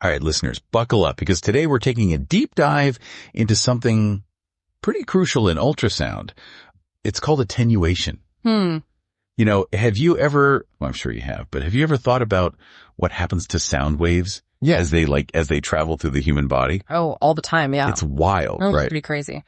All right, listeners, buckle up because today we're taking a deep dive into something pretty crucial in ultrasound. It's called attenuation. Have you ever, well, I'm sure you have, but have you ever thought about what happens to sound waves as they travel through the human body? Oh, all the time. Yeah. It's wild, It's right? pretty crazy.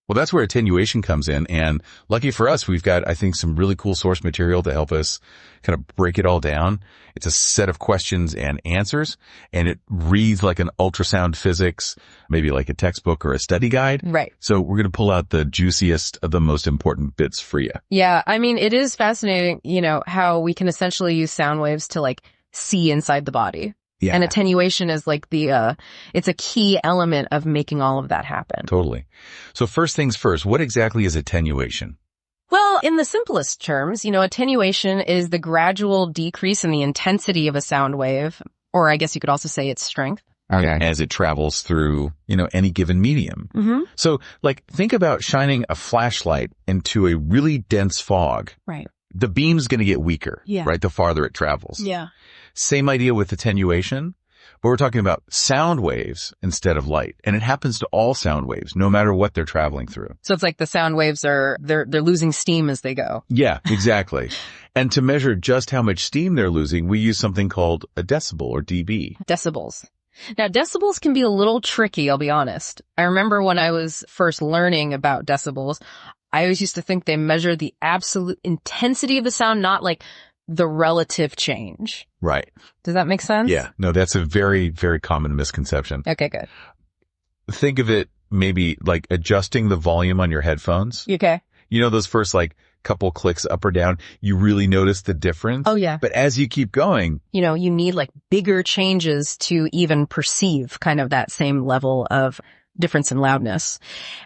Well, that's where attenuation comes in. And lucky for us, we've got, I think, some really cool source material to help us kind of break it all down. It's a set of questions and answers, and it reads like an ultrasound physics, maybe like a textbook or a study guide. Right. So we're going to pull out the juiciest of the most important bits for you. Yeah. I mean, it is fascinating, how we can essentially use sound waves to like see inside the body. Yeah. And attenuation is like it's a key element of making all of that happen. Totally. So first things first, what exactly is attenuation? Well, in the simplest terms, attenuation is the gradual decrease in the intensity of a sound wave, or I guess you could also say its strength. Okay. As it travels through, any given medium. Mm-hmm. So think about shining a flashlight into a really dense fog. Right. The beam's going to get weaker, Yeah. right? The farther it travels. Yeah. Same idea with attenuation, but we're talking about sound waves instead of light. And it happens to all sound waves, no matter what they're traveling through. So it's like the sound waves they're losing steam as they go. Yeah, exactly. And to measure just how much steam they're losing, we use something called a decibel or dB. Decibels. Now, decibels can be a little tricky, I'll be honest. I remember when I was first learning about decibels, I always used to think they measure the absolute intensity of the sound, not like the relative change. Right. Does that make sense? Yeah. No, that's a very, very common misconception. Okay, good. Think of it maybe like adjusting the volume on your headphones. You okay? Those first couple clicks up or down, you really notice the difference. Oh, yeah. But as you keep going, you need like bigger changes to even perceive kind of that same level of difference in loudness.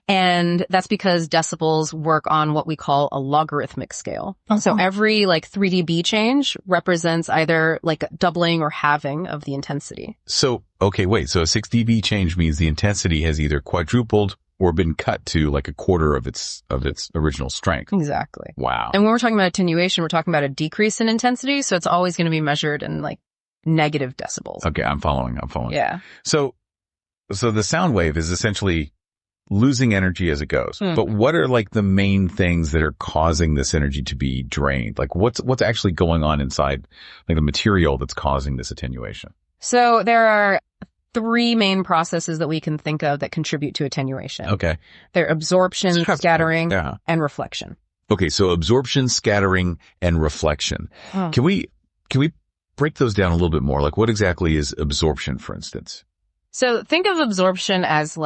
And that's because decibels work on what we call a logarithmic scale. Uh-huh. So every 3 dB change represents either like a doubling or halving of the intensity. So, okay, wait. So a 6 dB change means the intensity has either quadrupled or been cut to like a quarter of its original strength. Exactly. Wow. And when we're talking about attenuation, we're talking about a decrease in intensity. So it's always going to be measured in negative decibels. Okay, I'm following. Yeah. So the sound wave is essentially losing energy as it goes. But what are the main things that are causing this energy to be drained? What's actually going on inside the material that's causing this attenuation? So there are 3 main processes that we can think of that contribute to attenuation. Okay. They're absorption, scattering, Yeah. and reflection. Okay, so absorption, scattering, and reflection. Can we break those down a little bit more? What exactly is absorption, for instance? So think of absorption as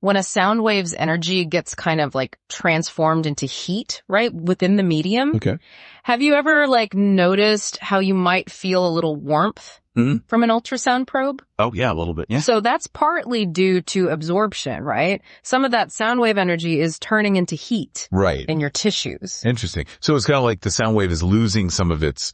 when a sound wave's energy gets kind of transformed into heat, right, within the medium. Okay. Have you ever noticed how you might feel a little warmth from an ultrasound probe? Oh, yeah, a little bit. Yeah. So that's partly due to absorption, right? Some of that sound wave energy is turning into heat Right. in your tissues. Interesting. So it's kind of like the sound wave is losing some of its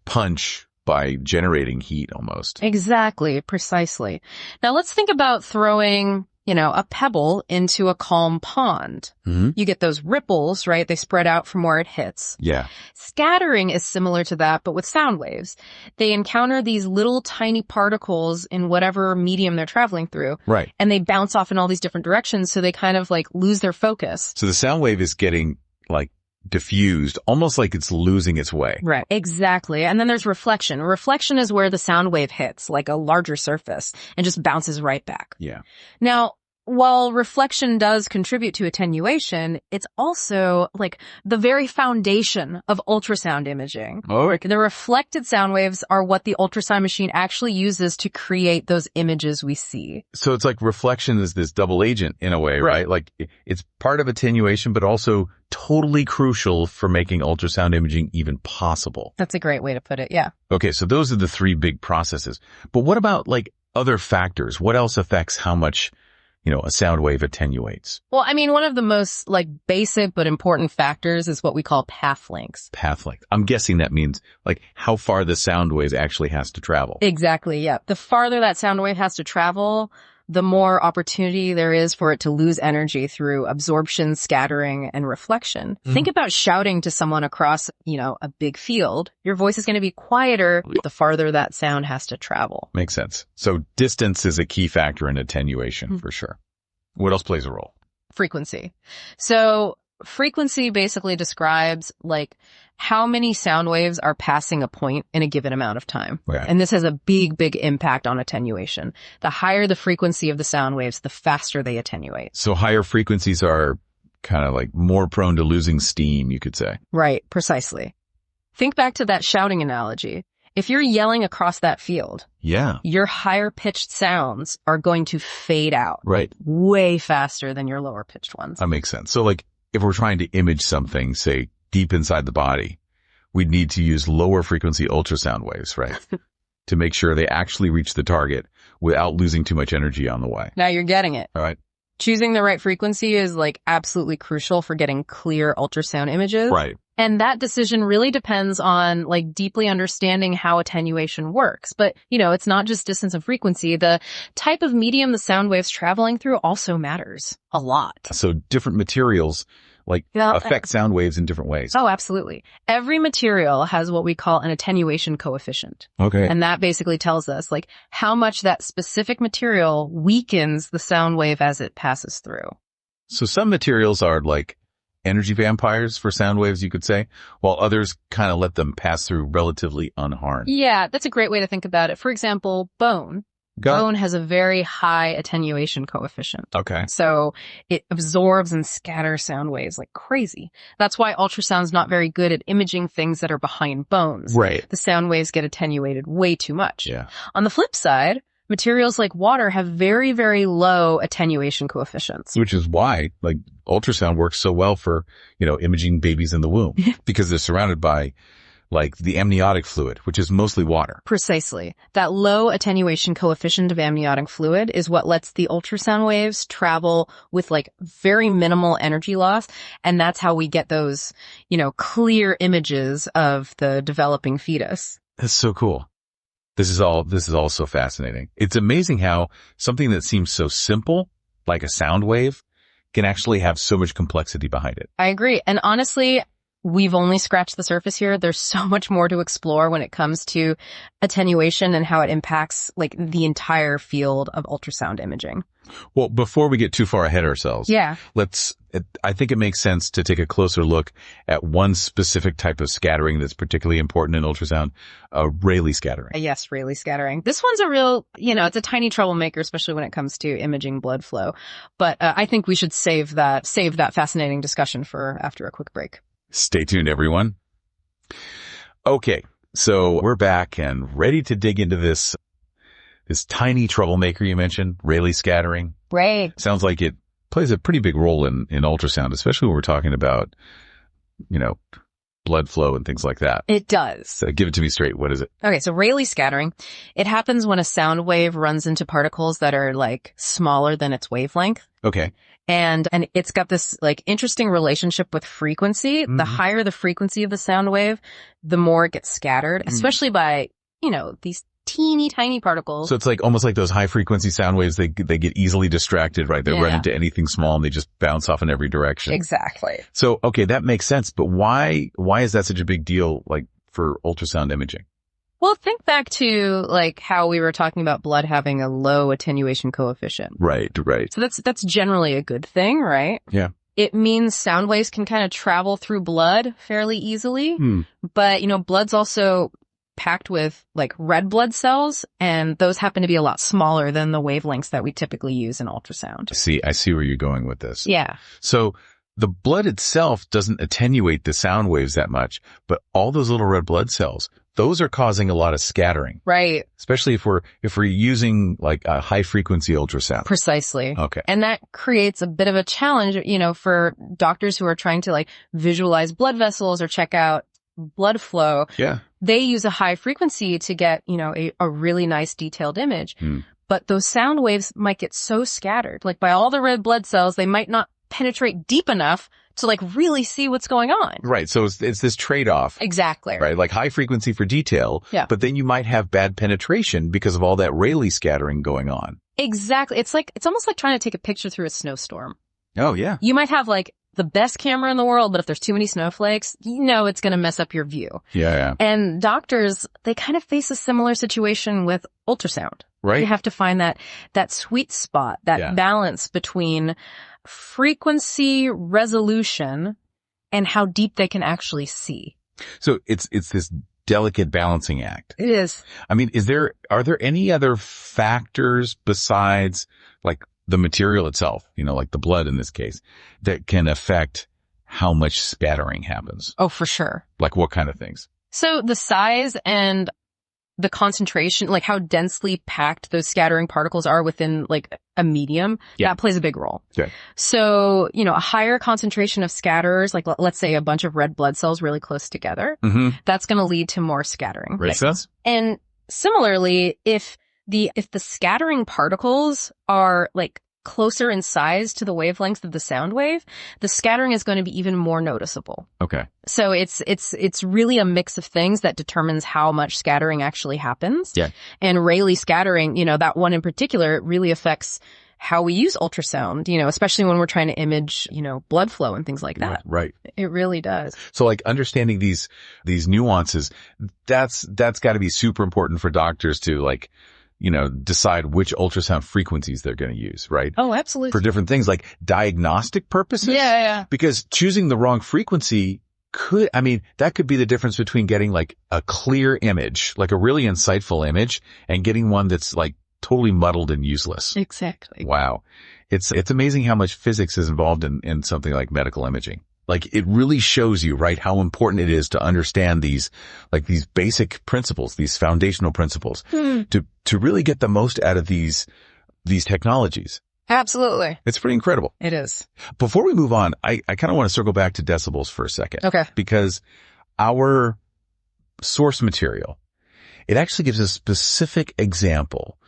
punch by generating heat almost. Exactly, precisely. Now let's think about throwing, a pebble into a calm pond. Mm-hmm. You get those ripples, right? They spread out from where it hits. Yeah. Scattering is similar to that, but with sound waves. They encounter these little tiny particles in whatever medium they're traveling through. Right. And they bounce off in all these different directions, so they kind of lose their focus. So the sound wave is getting diffused, almost like it's losing its way. Right. Exactly. And then there's reflection. Reflection is where the sound wave hits a larger surface and just bounces right back. Yeah. Now, while reflection does contribute to attenuation, it's also the very foundation of ultrasound imaging. Oh, okay. The reflected sound waves are what the ultrasound machine actually uses to create those images we see. So it's reflection is this double agent in a way, right? It's part of attenuation, but also totally crucial for making ultrasound imaging even possible. That's a great way to put it. Yeah. Okay. So those are the 3 big processes. But what about other factors? What else affects how much a sound wave attenuates? Well, I mean, one of the most basic but important factors is what we call path lengths. Path length. I'm guessing that means how far the sound wave actually has to travel. Exactly. Yeah. The farther that sound wave has to travel, the more opportunity there is for it to lose energy through absorption, scattering, and reflection. Think about shouting to someone across, a big field. Your voice is going to be quieter the farther that sound has to travel. Makes sense. So distance is a key factor in attenuation for sure. What else plays a role? Frequency. So frequency basically describes how many sound waves are passing a point in a given amount of time. Right. And this has a big, big impact on attenuation. The higher the frequency of the sound waves, the faster they attenuate. So higher frequencies are kind of more prone to losing steam, you could say. Right, precisely. Think back to that shouting analogy. If you're yelling across that field, your higher pitched sounds are going to fade out. Right. Way faster than your lower pitched ones. That makes sense. So if we're trying to image something, say, deep inside the body, we'd need to use lower frequency ultrasound waves, right? To make sure they actually reach the target without losing too much energy on the way. Now you're getting it. All right. Choosing the right frequency is absolutely crucial for getting clear ultrasound images. Right. And that decision really depends on deeply understanding how attenuation works. But, it's not just distance and frequency. The type of medium the sound wave's traveling through also matters a lot. So different materials affect sound waves in different ways. Oh, absolutely. Every material has what we call an attenuation coefficient. Okay. And that basically tells us how much that specific material weakens the sound wave as it passes through. So some materials are energy vampires for sound waves, you could say, while others kind of let them pass through relatively unharmed. Yeah, that's a great way to think about it. For example, bone. Bone has a very high attenuation coefficient. Okay. So it absorbs and scatters sound waves like crazy. That's why ultrasound's not very good at imaging things that are behind bones. Right. The sound waves get attenuated way too much. Yeah. On the flip side, materials like water have very, very low attenuation coefficients. Which is why, ultrasound works so well for, imaging babies in the womb. Because they're surrounded by, the amniotic fluid, which is mostly water. Precisely. That low attenuation coefficient of amniotic fluid is what lets the ultrasound waves travel with, very minimal energy loss. And that's how we get those, clear images of the developing fetus. That's so cool. This is all so fascinating. It's amazing how something that seems so simple, like a sound wave, can actually have so much complexity behind it. I agree. And honestly, we've only scratched the surface here. There's so much more to explore when it comes to attenuation and how it impacts the entire field of ultrasound imaging. Well, before we get too far ahead of ourselves, I think it makes sense to take a closer look at one specific type of scattering that's particularly important in ultrasound, Rayleigh scattering. Yes, Rayleigh scattering. This one's a real, it's a tiny troublemaker, especially when it comes to imaging blood flow. But I think we should save that fascinating discussion for after a quick break. Stay tuned, everyone. Okay, so we're back and ready to dig into this tiny troublemaker you mentioned, Rayleigh scattering. Right. Sounds like it plays a pretty big role in ultrasound, especially when we're talking about, blood flow and things like that. It does. So give it to me straight. What is it? Okay, so Rayleigh scattering, it happens when a sound wave runs into particles that are smaller than its wavelength. Okay. And it's got this interesting relationship with frequency. Mm-hmm. The higher the frequency of the sound wave, the more it gets scattered, especially by, these teeny tiny particles. So it's almost like those high frequency sound waves, they get easily distracted, right? They run into anything small and they just bounce off in every direction. Exactly. So, okay, that makes sense. But why is that such a big deal, for ultrasound imaging? Well, think back to how we were talking about blood having a low attenuation coefficient. Right. So that's generally a good thing, right? Yeah. It means sound waves can kind of travel through blood fairly easily. But, blood's also packed with red blood cells, and those happen to be a lot smaller than the wavelengths that we typically use in ultrasound. I see where you're going with this. Yeah. So the blood itself doesn't attenuate the sound waves that much, but all those little red blood cells, those are causing a lot of scattering. Right. Especially if we're using a high frequency ultrasound. Precisely. Okay. And that creates a bit of a challenge, for doctors who are trying to visualize blood vessels or check out blood flow. Yeah. They use a high frequency to get, a really nice detailed image. But those sound waves might get so scattered, by all the red blood cells, they might not penetrate deep enough to like really see what's going on. Right. So it's this trade-off. Exactly. Right. Like high frequency for detail. Yeah. But then you might have bad penetration because of all that Rayleigh scattering going on. Exactly. It's almost like trying to take a picture through a snowstorm. Oh, yeah. You might have like the best camera in the world, but if there's too many snowflakes, you know it's going to mess up your view. Yeah. And doctors, they kind of face a similar situation with ultrasound. Right. You have to find that sweet spot, that balance between frequency, resolution, and how deep they can actually see. So it's this delicate balancing act. It is. I mean, are there any other factors besides like the material itself, like the blood in this case, that can affect how much spattering happens? Oh, for sure. Like what kind of things? So the size and the concentration, like how densely packed those scattering particles are within like a medium, that plays a big role. Okay. So, a higher concentration of scatterers, like let's say a bunch of red blood cells really close together, that's going to lead to more scattering. Right. Sense. And similarly, if the scattering particles are like closer in size to the wavelength of the sound wave, the scattering is going to be even more noticeable. Okay. So it's really a mix of things that determines how much scattering actually happens. Yeah. And Rayleigh scattering, that one in particular, really affects how we use ultrasound, especially when we're trying to image, blood flow and things like that. Right. It really does. So like understanding these nuances, that's got to be super important for doctors to like, decide which ultrasound frequencies they're going to use, right? Oh, absolutely. For different things like diagnostic purposes. Yeah. Because choosing the wrong frequency that could be the difference between getting like a clear image, like a really insightful image, and getting one that's like totally muddled and useless. Exactly. Wow. It's amazing how much physics is involved in something like medical imaging. Like it really shows you, right, how important it is to understand these basic principles, these foundational principles to really get the most out of these technologies. Absolutely. It's pretty incredible. It is. Before we move on, I kind of want to circle back to decibels for a second. Okay. Because our source material, it actually gives a specific example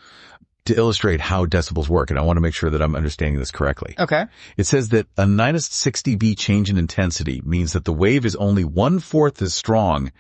to illustrate how decibels work. And I want to make sure that I'm understanding this correctly. Okay. It says that a -6 dB change in intensity means that the wave is only 1/4 as strong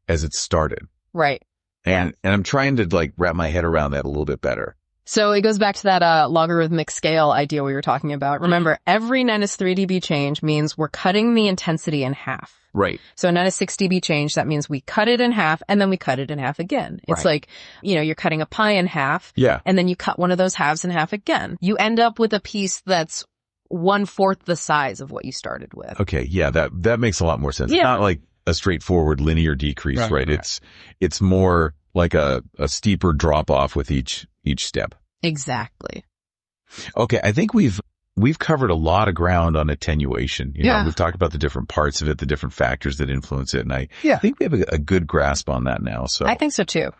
as it started. Right. And I'm trying to like wrap my head around that a little bit better. So it goes back to that logarithmic scale idea we were talking about. Remember, every -3 dB change means we're cutting the intensity in half. Right. So a -6 dB change, that means we cut it in half and then we cut it in half again. It's like, you're cutting a pie in half. Yeah. And then you cut one of those halves in half again. You end up with a piece that's 1/4 the size of what you started with. Okay. Yeah. That makes a lot more sense. Yeah. It's not like a straightforward linear decrease, right? It's more like a steeper drop off with each step. Exactly. Okay. I think we've covered a lot of ground on attenuation. We've talked about the different parts of it, the different factors that influence it. And I think we have a good grasp on that now. So I think so too.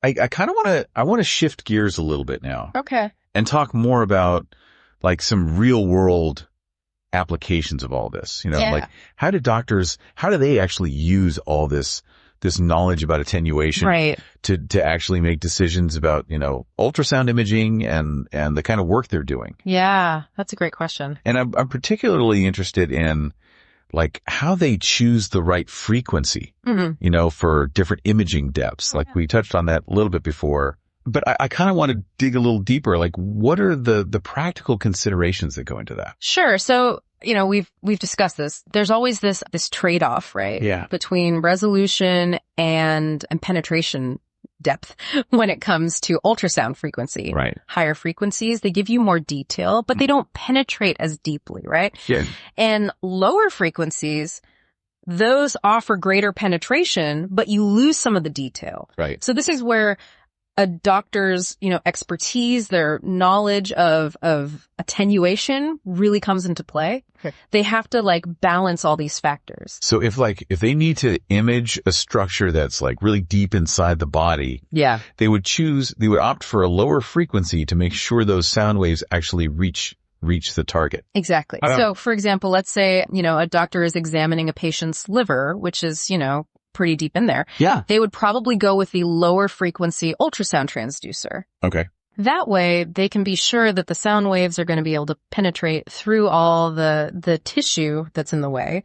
I kind of want to shift gears a little bit now. Okay. And talk more about like some real world applications of all this, like how do they actually use all this knowledge about attenuation to actually make decisions about, ultrasound imaging and the kind of work they're doing? Yeah, that's a great question. And I'm particularly interested in like how they choose the right frequency, for different imaging depths. Like we touched on that a little bit before, but I kind of want to dig a little deeper. Like what are the practical considerations that go into that? Sure. So, we've discussed this. There's always this trade-off, right? Yeah. Between resolution and penetration depth when it comes to ultrasound frequency. Right. Higher frequencies, they give you more detail, but they don't penetrate as deeply, right? Yeah. And lower frequencies, those offer greater penetration, but you lose some of the detail. Right. So this is where a doctor's, expertise, their knowledge of attenuation really comes into play. Okay. They have to like balance all these factors. So if they need to image a structure that's like really deep inside the body, they would opt for a lower frequency to make sure those sound waves actually reach the target. Exactly. So for example, let's say, a doctor is examining a patient's liver, which is, pretty deep in there. Yeah. They would probably go with the lower frequency ultrasound transducer. Okay. That way, they can be sure that the sound waves are going to be able to penetrate through all the tissue that's in the way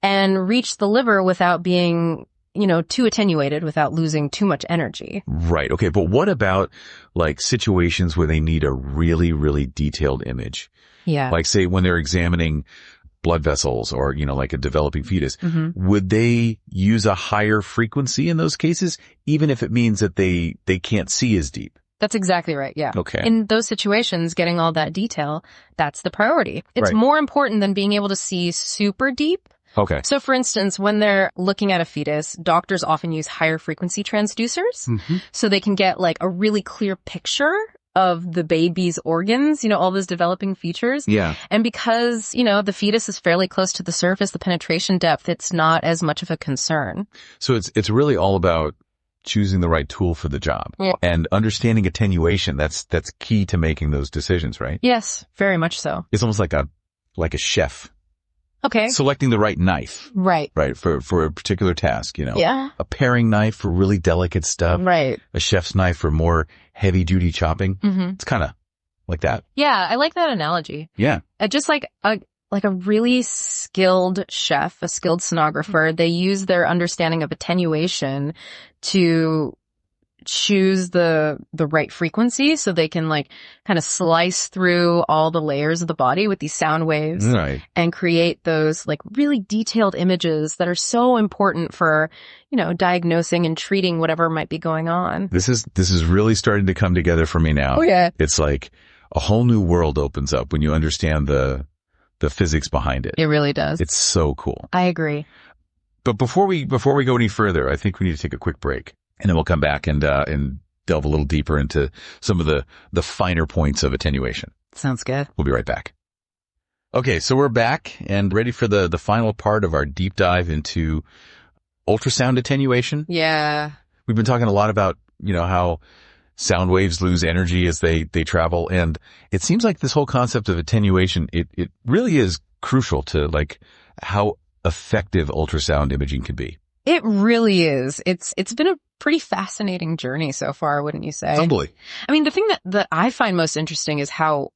and reach the liver without being, too attenuated, without losing too much energy. Right. Okay. But what about like situations where they need a really, really detailed image? Yeah. Like say when they're examining blood vessels or, like a developing fetus, would they use a higher frequency in those cases, even if it means that they can't see as deep? That's exactly right. Yeah. Okay. In those situations, getting all that detail, that's the priority. It's Right. more important than being able to see super deep. Okay. So for instance, when they're looking at a fetus, doctors often use higher frequency transducers so they can get like a really clear picture of the baby's organs, all those developing features. Yeah. And because, the fetus is fairly close to the surface, the penetration depth, it's not as much of a concern. So it's really all about choosing the right tool for the job and understanding attenuation. That's key to making those decisions, right? Yes, very much so. It's almost like a chef. Okay. Selecting the right knife. Right. Right. For a particular task, Yeah. A paring knife for really delicate stuff. Right. A chef's knife for more heavy duty chopping. It's kind of like that. Yeah, I like that analogy. Yeah. Just like a really skilled chef, a skilled sonographer, they use their understanding of attenuation to choose the right frequency so they can like kind of slice through all the layers of the body with these sound waves Right. and create those like really detailed images that are so important for, diagnosing and treating whatever might be going on. This is really starting to come together for me now. Oh yeah. It's like a whole new world opens up when you understand the physics behind it. It really does. It's so cool. I agree. But before we go any further, I think we need to take a quick break, and then we'll come back and delve a little deeper into some of the finer points of attenuation. Sounds good. We'll be right back. Okay, so we're back and ready for the final part of our deep dive into ultrasound attenuation. Yeah. We've been talking a lot about, how sound waves lose energy as they travel, and it seems like this whole concept of attenuation, it really is crucial to like how effective ultrasound imaging can be. It really is. It's been a pretty fascinating journey so far, wouldn't you say? Totally. I mean, the thing that I find most interesting is how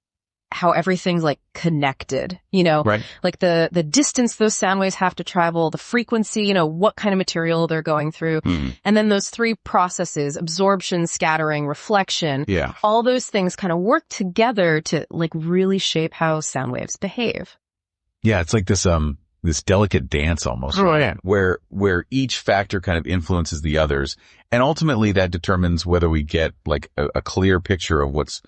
everything's like connected, Right. like the distance those sound waves have to travel, the frequency, what kind of material they're going through. And then those three processes, absorption, scattering, reflection. Yeah. All those things kind of work together to like really shape how sound waves behave. Yeah. It's like this delicate dance almost. Oh, yeah. Where each factor kind of influences the others. And ultimately that determines whether we get like a clear picture of what's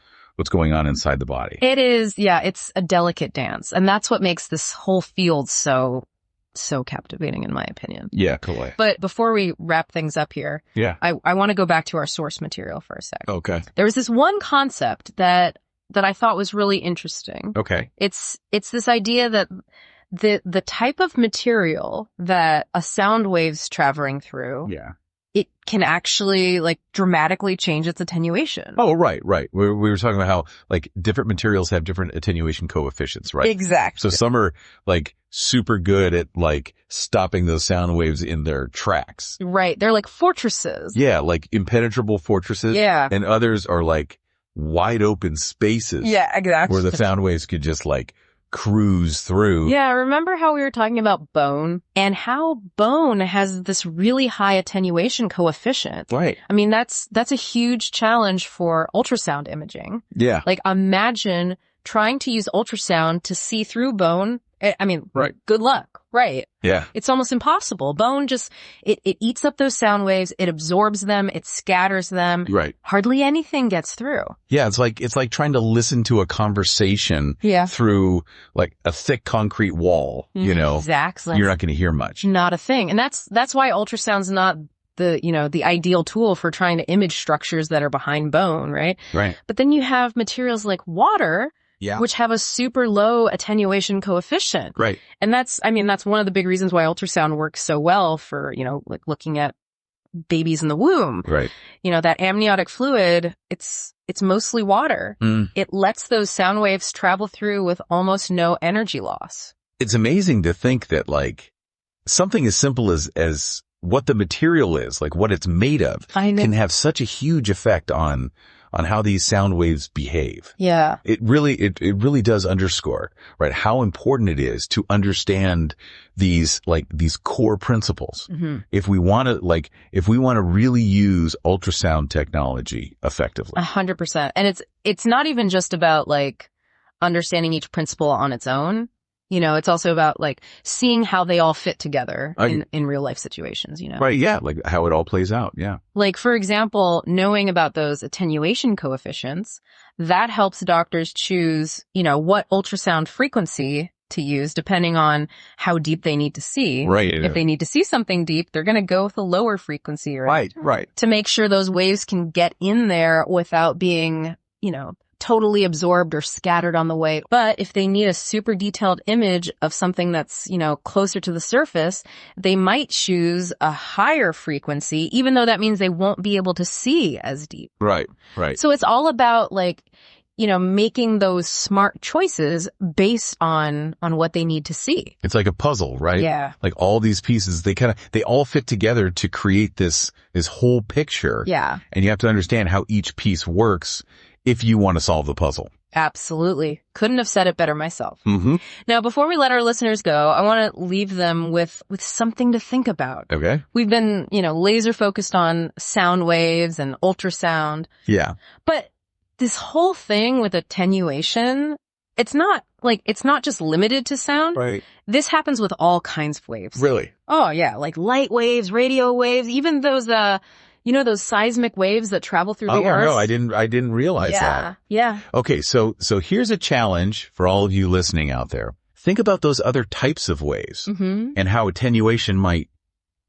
going on inside the body. It is. Yeah. It's a delicate dance. And that's what makes this whole field so captivating in my opinion. Yeah. Cool. But before we wrap things up here, Yeah. I want to go back to our source material for a sec. Okay. There was this one concept that I thought was really interesting. Okay. It's this idea that the type of material that a sound wave's traveling through, Yeah. it can actually like dramatically change its attenuation. Oh, right. We were talking about how like different materials have different attenuation coefficients, right? Exactly. So some are like super good at like stopping those sound waves in their tracks. Right. They're like fortresses. Yeah. Like impenetrable fortresses. Yeah. And others are like wide open spaces. Yeah, exactly. Where the sound waves could just like cruise through. Yeah, remember how we were talking about bone and how bone has this really high attenuation coefficient? Right. I mean, that's a huge challenge for ultrasound imaging. Yeah. Like imagine trying to use ultrasound to see through bone. I mean, Right. Good luck. Right. Yeah. It's almost impossible. Bone just, it eats up those sound waves. It absorbs them. It scatters them. Right. Hardly anything gets through. Yeah. It's like trying to listen to a conversation through like a thick concrete wall, Exactly. You're not going to hear much. Not a thing. And that's why ultrasound's not the ideal tool for trying to image structures that are behind bone, right? Right. But then you have materials like water, which have a super low attenuation coefficient. Right. And that's one of the big reasons why ultrasound works so well for, like looking at babies in the womb. Right. That amniotic fluid, it's mostly water. It lets those sound waves travel through with almost no energy loss. It's amazing to think that like something as simple as what the material is, like what it's made of, I know. can have such a huge effect on on how these sound waves behave. Yeah. It really does underscore, right, how important it is to understand these core principles. Mm-hmm. If we want to really use ultrasound technology effectively. 100%. And it's not even just about like understanding each principle on its own. You know, it's also about like seeing how they all fit together in real life situations, you know? Right. Yeah. Like how it all plays out. Yeah. Like, for example, knowing about those attenuation coefficients, that helps doctors choose, you know, what ultrasound frequency to use depending on how deep they need to see. Right. If they need to see something deep, they're going to go with a lower frequency, right? Right. To make sure those waves can get in there without being, you know, totally absorbed or scattered on the way. But if they need a super detailed image of something that's, you know, closer to the surface, they might choose a higher frequency, even though that means they won't be able to see as deep. Right. So it's all about like, you know, making those smart choices based on what they need to see. It's like a puzzle, right? Yeah. Like all these pieces, they all fit together to create this whole picture. Yeah. And you have to understand how each piece works if you want to solve the puzzle. Absolutely. Couldn't have said it better myself. Mm-hmm. Now, before we let our listeners go, I want to leave them with something to think about. Okay. We've been, you know, laser focused on sound waves and ultrasound. Yeah. But this whole thing with attenuation, it's not just limited to sound. Right. This happens with all kinds of waves. Really? Oh yeah, like light waves, radio waves, even those, you know, those seismic waves that travel through the earth. Oh, no, I didn't realize that. Yeah. Okay, so here's a challenge for all of you listening out there. Think about those other types of waves and how attenuation might,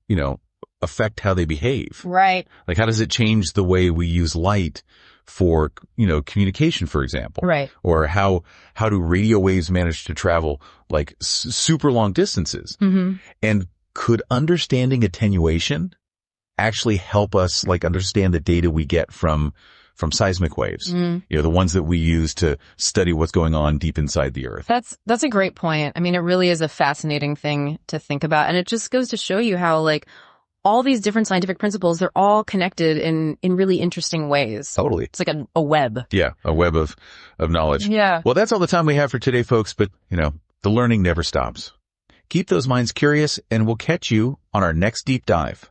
you know, affect how they behave. Right. Like how does it change the way we use light for, you know, communication, for example? Right. Or how do radio waves manage to travel like super long distances? And could understanding attenuation actually help us like understand the data we get from seismic waves, you know, the ones that we use to study what's going on deep inside the earth? That's a great point. I mean, it really is a fascinating thing to think about. And it just goes to show you how like all these different scientific principles, they're all connected in really interesting ways. Totally. It's like a web. Yeah. A web of knowledge. Yeah. Well, that's all the time we have for today, folks. But, you know, the learning never stops. Keep those minds curious and we'll catch you on our next deep dive.